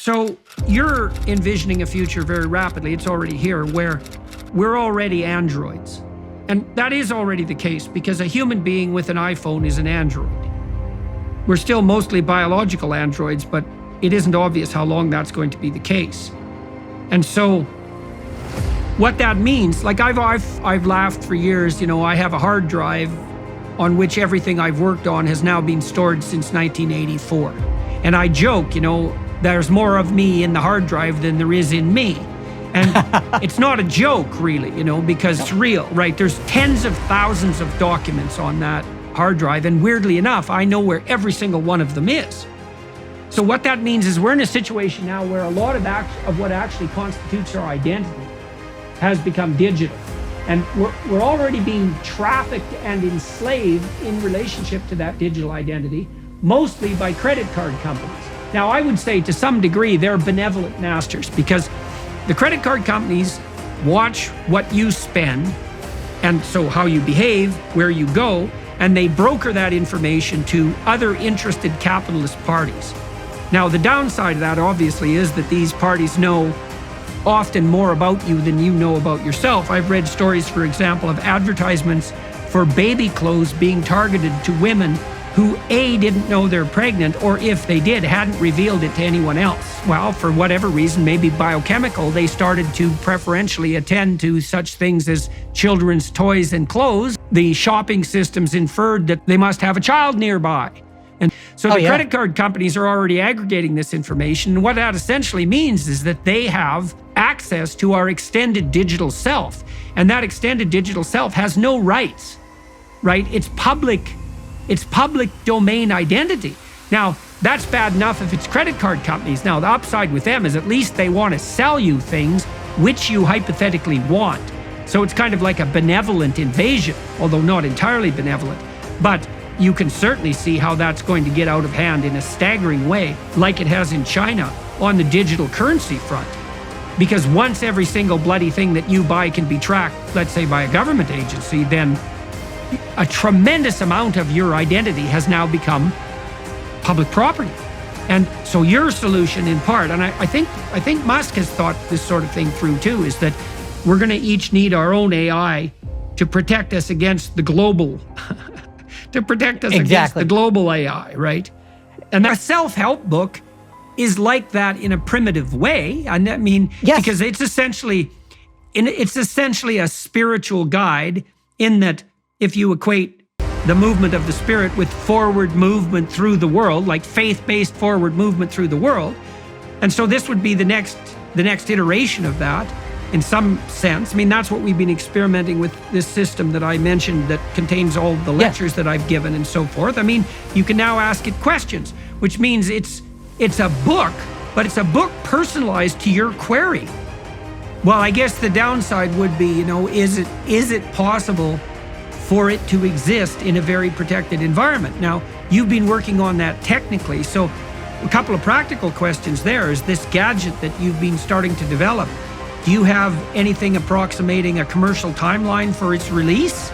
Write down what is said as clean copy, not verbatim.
So you're envisioning a future very rapidly, it's already here, where we're already androids. And that is already the case because a human being with an iPhone is an android. We're still mostly biological androids, but it isn't obvious how long that's going to be the case. And so what that means, like I've laughed for years, I have a hard drive on which everything I've worked on has now been stored since 1984. And I joke, there's more of me in the hard drive than there is in me. And it's not a joke, really, because it's real, right? There's tens of thousands of documents on that hard drive. And weirdly enough, I know where every single one of them is. So what that means is we're in a situation now where a lot of what actually constitutes our identity has become digital. And we're already being trafficked and enslaved in relationship to that digital identity, mostly by credit card companies. Now, I would say to some degree, they're benevolent masters because the credit card companies watch what you spend and so how you behave, where you go, and they broker that information to other interested capitalist parties. Now, the downside of that obviously is that these parties know often more about you than you know about yourself. I've read stories, for example, of advertisements for baby clothes being targeted to women who A, didn't know they're pregnant, or if they did, hadn't revealed it to anyone else. Well, for whatever reason, maybe biochemical, they started to preferentially attend to such things as children's toys and clothes. The shopping systems inferred that they must have a child nearby. And so the credit card companies are already aggregating this information. And what that essentially means is that they have access to our extended digital self. And that extended digital self has no rights, right? It's public domain identity. Now, that's bad enough if it's credit card companies. Now, the upside with them is at least they want to sell you things which you hypothetically want. So it's kind of like a benevolent invasion, although not entirely benevolent. But you can certainly see how that's going to get out of hand in a staggering way, like it has in China on the digital currency front. Because once every single bloody thing that you buy can be tracked, let's say by a government agency, then a tremendous amount of your identity has now become public property. And so your solution in part, and I think Musk has thought this sort of thing through too, is that we're going to each need our own AI to protect us against the global against the global AI, right? And that self-help book is like that in a primitive way. And I mean, because it's essentially a spiritual guide in that if you equate the movement of the spirit with forward movement through the world, like faith-based forward movement through the world. And so this would be the next iteration of that in some sense. I mean, that's what we've been experimenting with, this system that I mentioned that contains all the lectures that I've given and so forth. I mean, you can now ask it questions, which means it's a book, but it's a book personalized to your query. Well, I guess the downside would be, is it possible for it to exist in a very protected environment? Now, you've been working on that technically, so a couple of practical questions there. Is this gadget that you've been starting to develop, do you have anything approximating a commercial timeline for its release?